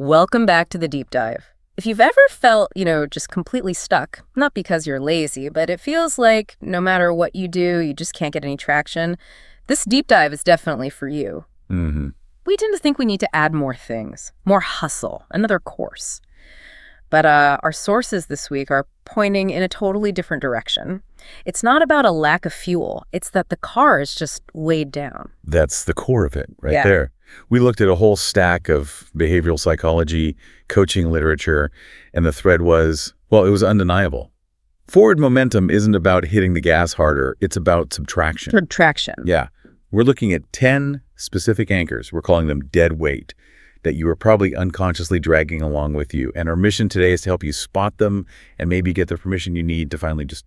Welcome back to the deep dive. If you've ever felt, just completely stuck, not because you're lazy, but it feels like no matter what you do, you just can't get any traction, this deep dive is definitely for you. Mm-hmm. We tend to think we need to add more things, more hustle, another course. But our sources this week are pointing in a totally different direction. It's not about a lack of fuel. It's that the car is just weighed down. That's the core of it Yeah. there. We looked at a whole stack of behavioral psychology, coaching literature, and the thread was, well, it was undeniable. Forward momentum isn't about hitting the gas harder. It's about subtraction. Subtraction. Yeah. We're looking at 10 specific anchors. We're calling them dead weight that you are probably unconsciously dragging along with you. And our mission today is to help you spot them and maybe get the permission you need to finally just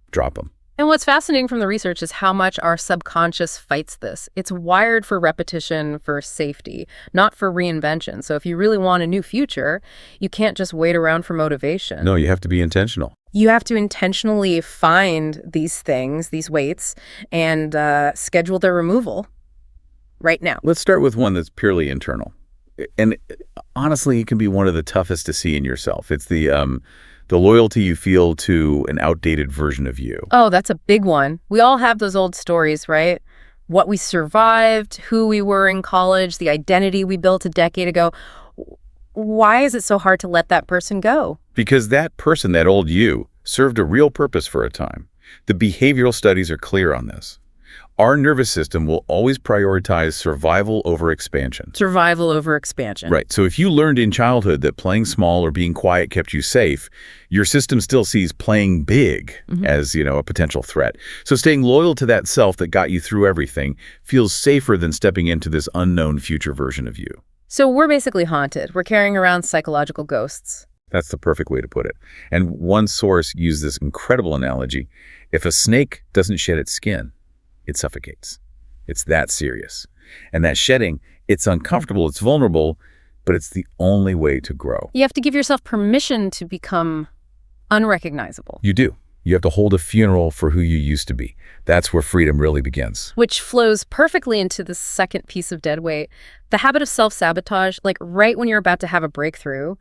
drop them. And what's fascinating from the research is how much our subconscious fights this. It's wired for repetition, for safety, not for reinvention. So if you really want a new future, you can't just wait around for motivation. No, you have to be intentional. You have to intentionally find these things, these weights, and schedule their removal right now. Let's start with one that's purely internal. And honestly, it can be one of the toughest to see in yourself. It's the loyalty you feel to an outdated version of you. Oh, that's a big one. We all have those old stories, right? What we survived, who we were in college, the identity we built a decade ago. Why is it so hard to let that person go? Because that person, that old you, served a real purpose for a time. The behavioral studies are clear on this. Our nervous system will always prioritize survival over expansion. Survival over expansion. Right. So if you learned in childhood that playing small or being quiet kept you safe, your system still sees playing big as, a potential threat. So staying loyal to that self that got you through everything feels safer than stepping into this unknown future version of you. So we're basically haunted. We're carrying around psychological ghosts. That's the perfect way to put it. And one source used this incredible analogy. If a snake doesn't shed its skin, it suffocates. It's that serious. And that shedding, it's uncomfortable, it's vulnerable, but it's the only way to grow. You have to give yourself permission to become unrecognizable. You do. You have to hold a funeral for who you used to be. That's where freedom really begins. Which flows perfectly into the second piece of dead weight, the habit of self-sabotage. Like right when you're about to have a breakthrough,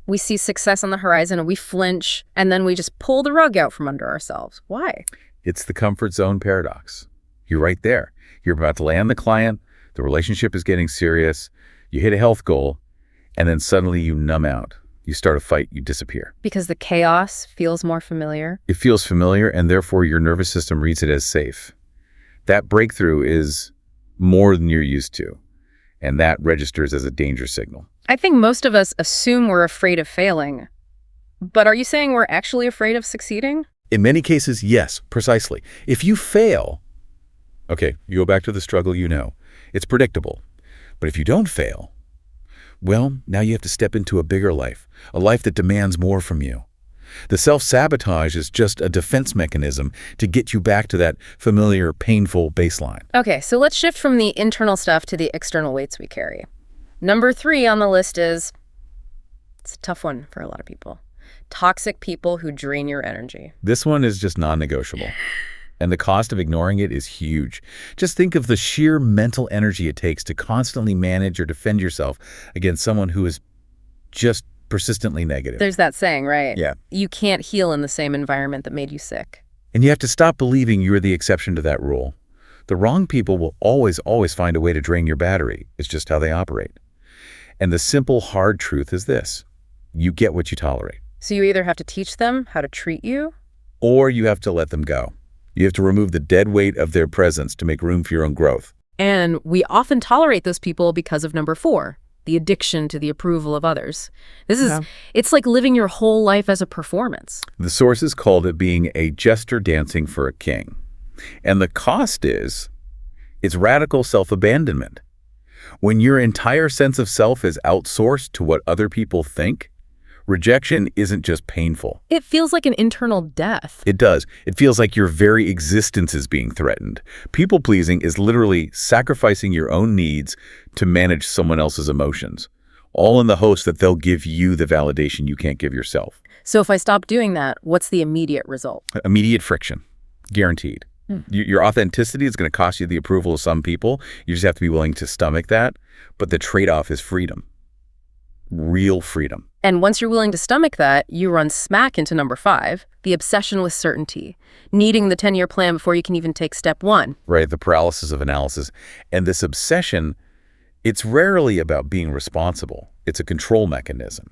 we see success on the horizon and we flinch, and then we just pull the rug out from under ourselves. Why? It's the comfort zone paradox. You're right there. You're about to land the client, the relationship is getting serious, you hit a health goal, and then suddenly you numb out. You start a fight, you disappear. Because the chaos feels more familiar? It feels familiar, and therefore your nervous system reads it as safe. That breakthrough is more than you're used to, and that registers as a danger signal. I think most of us assume we're afraid of failing. But are you saying we're actually afraid of succeeding? In many cases, yes, precisely. If you fail, okay, you go back to the struggle it's predictable. But if you don't fail, well, now you have to step into a bigger life, a life that demands more from you. The self-sabotage is just a defense mechanism to get you back to that familiar, painful baseline. Okay, so let's shift from the internal stuff to the external weights we carry. Number 3 on the list is, it's a tough one for a lot of people. Toxic people who drain your energy. This one is just non-negotiable. And the cost of ignoring it is huge. Just think of the sheer mental energy it takes to constantly manage or defend yourself against someone who is just persistently negative. There's that saying, right? Yeah. You can't heal in the same environment that made you sick. And you have to stop believing you're the exception to that rule. The wrong people will always find a way to drain your battery. It's just how they operate. And the simple, hard truth is this. You get what you tolerate. So you either have to teach them how to treat you, or you have to let them go. You have to remove the dead weight of their presence to make room for your own growth. And we often tolerate those people because of number 4, the addiction to the approval of others. It's like living your whole life as a performance. The sources called it being a jester dancing for a king. And the cost is, it's radical self-abandonment. When your entire sense of self is outsourced to what other people think, rejection isn't just painful. It feels like an internal death. It does. It feels like your very existence is being threatened. People-pleasing is literally sacrificing your own needs to manage someone else's emotions, all in the hopes that they'll give you the validation you can't give yourself. So if I stop doing that, what's the immediate result? Immediate friction. Guaranteed. Your authenticity is going to cost you the approval of some people. You just have to be willing to stomach that. But the trade-off is freedom. Real freedom. And once you're willing to stomach that, you run smack into number 5, the obsession with certainty, needing the 10-year plan before you can even take step 1. Right, the paralysis of analysis. And this obsession, it's rarely about being responsible. It's a control mechanism.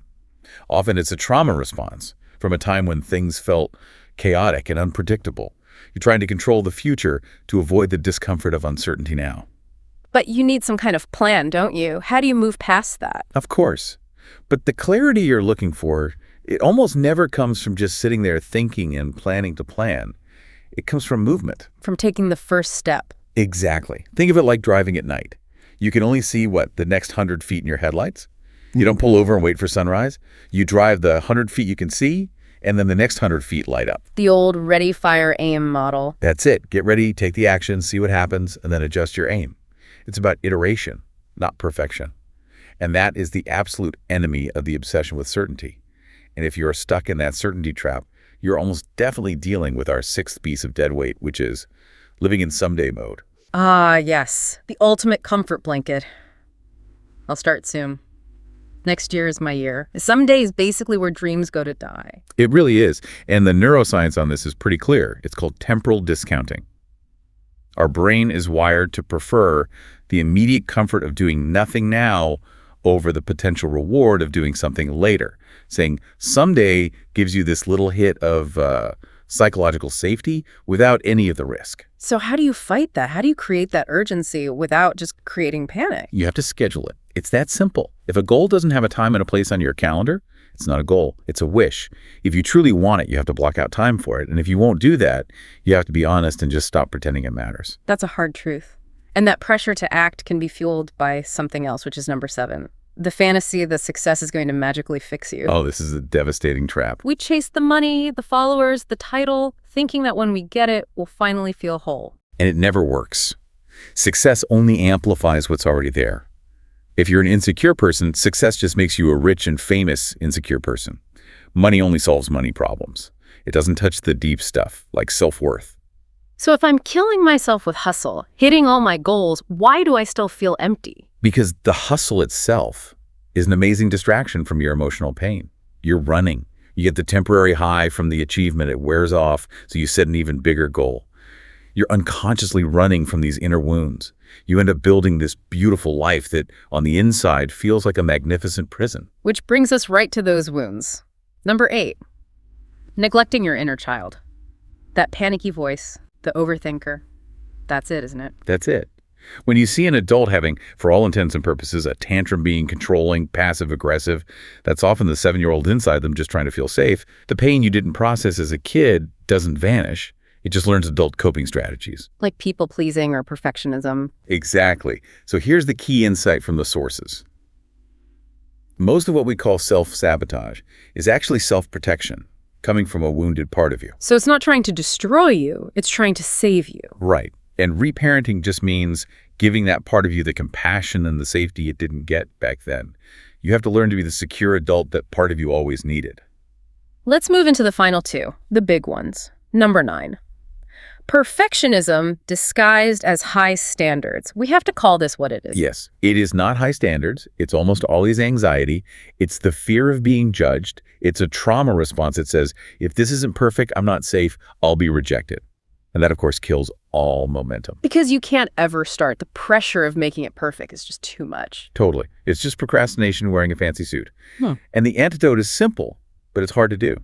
Often it's a trauma response from a time when things felt chaotic and unpredictable. You're trying to control the future to avoid the discomfort of uncertainty now. But you need some kind of plan, don't you? How do you move past that? Of course. But the clarity you're looking for, it almost never comes from just sitting there thinking and planning to plan. It comes from movement. From taking the first step. Exactly. Think of it like driving at night. You can only see, the next 100 feet in your headlights? You don't pull over and wait for sunrise. You drive the 100 feet you can see, and then the next 100 feet light up. The old ready, fire, aim model. That's it. Get ready, take the action, see what happens, and then adjust your aim. It's about iteration, not perfection. And that is the absolute enemy of the obsession with certainty. And if you're stuck in that certainty trap, you're almost definitely dealing with our 6th piece of dead weight, which is living in someday mode. Ah, yes. The ultimate comfort blanket. I'll start soon. Next year is my year. Someday is basically where dreams go to die. It really is. And the neuroscience on this is pretty clear. It's called temporal discounting. Our brain is wired to prefer the immediate comfort of doing nothing now over the potential reward of doing something later. Saying someday gives you this little hit of psychological safety without any of the risk. So how do you fight that? How do you create that urgency without just creating panic? You have to schedule it. It's that simple. If a goal doesn't have a time and a place on your calendar, it's not a goal. It's a wish. If you truly want it, you have to block out time for it. And if you won't do that, you have to be honest and just stop pretending it matters. That's a hard truth. And that pressure to act can be fueled by something else, which is number 7. The fantasy that success is going to magically fix you. Oh, this is a devastating trap. We chase the money, the followers, the title, thinking that when we get it, we'll finally feel whole. And it never works. Success only amplifies what's already there. If you're an insecure person, success just makes you a rich and famous insecure person. Money only solves money problems. It doesn't touch the deep stuff, like self-worth. So if I'm killing myself with hustle, hitting all my goals, why do I still feel empty? Because the hustle itself is an amazing distraction from your emotional pain. You're running. You get the temporary high from the achievement. It wears off, so you set an even bigger goal. You're unconsciously running from these inner wounds. You end up building this beautiful life that, on the inside, feels like a magnificent prison. Which brings us right to those wounds. Number 8, neglecting your inner child. That panicky voice, the overthinker. That's it, isn't it? That's it. When you see an adult having, for all intents and purposes, a tantrum, being controlling, passive-aggressive, that's often the 7-year-old inside them just trying to feel safe. The pain you didn't process as a kid doesn't vanish. It just learns adult coping strategies. Like people-pleasing or perfectionism. Exactly. So here's the key insight from the sources. Most of what we call self-sabotage is actually self-protection, coming from a wounded part of you. So it's not trying to destroy you, it's trying to save you. Right. And reparenting just means giving that part of you the compassion and the safety it didn't get back then. You have to learn to be the secure adult that part of you always needed. Let's move into the final 2, the big ones. Number 9. Perfectionism disguised as high standards. We have to call this what it is. Yes, it is not high standards. It's almost always anxiety. It's the fear of being judged. It's a trauma response that says, if this isn't perfect, I'm not safe, I'll be rejected. And that, of course, kills all momentum. Because you can't ever start. The pressure of making it perfect is just too much. Totally. It's just procrastination wearing a fancy suit. And the antidote is simple, but it's hard to do.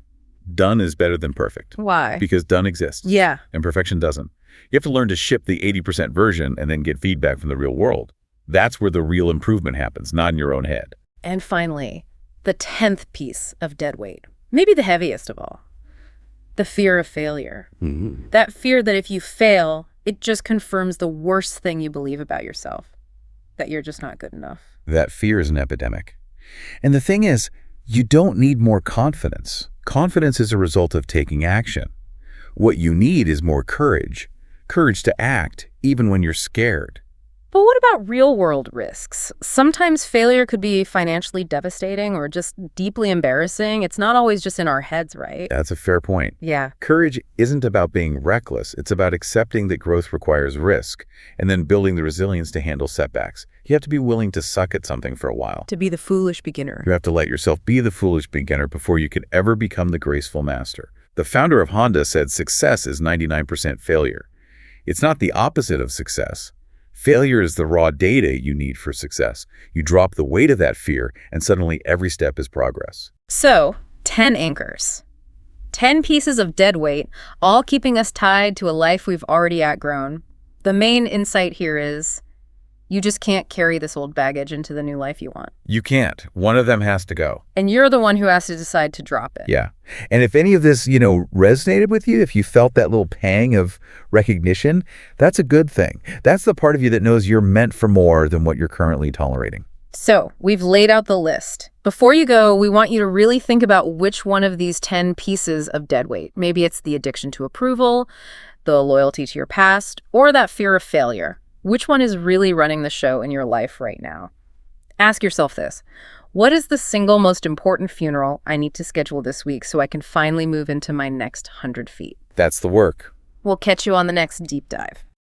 Done is better than perfect. Why? Because done exists. Yeah. And perfection doesn't. You have to learn to ship the 80% version and then get feedback from the real world. That's where the real improvement happens, not in your own head. And finally, the 10th piece of dead weight. Maybe the heaviest of all. The fear of failure. That fear that if you fail, it just confirms the worst thing you believe about yourself. That you're just not good enough. That fear is an epidemic. And the thing is, you don't need more confidence. Confidence is a result of taking action. What you need is more courage. Courage to act, even when you're scared. But what about real-world risks? Sometimes failure could be financially devastating or just deeply embarrassing. It's not always just in our heads, right? That's a fair point. Yeah. Courage isn't about being reckless. It's about accepting that growth requires risk and then building the resilience to handle setbacks. You have to be willing to suck at something for a while. To be the foolish beginner. You have to let yourself be the foolish beginner before you can ever become the graceful master. The founder of Honda said success is 99% failure. It's not the opposite of success. Failure is the raw data you need for success. You drop the weight of that fear, and suddenly every step is progress. So, 10 anchors. 10 pieces of dead weight, all keeping us tied to a life we've already outgrown. The main insight here is you just can't carry this old baggage into the new life you want. You can't. One of them has to go. And you're the one who has to decide to drop it. Yeah. And if any of this, resonated with you, if you felt that little pang of recognition, that's a good thing. That's the part of you that knows you're meant for more than what you're currently tolerating. So, we've laid out the list. Before you go, we want you to really think about which one of these 10 pieces of dead weight. Maybe it's the addiction to approval, the loyalty to your past, or that fear of failure. Which one is really running the show in your life right now? Ask yourself this. What is the single most important funeral I need to schedule this week so I can finally move into my next 100 feet? That's the work. We'll catch you on the next deep dive.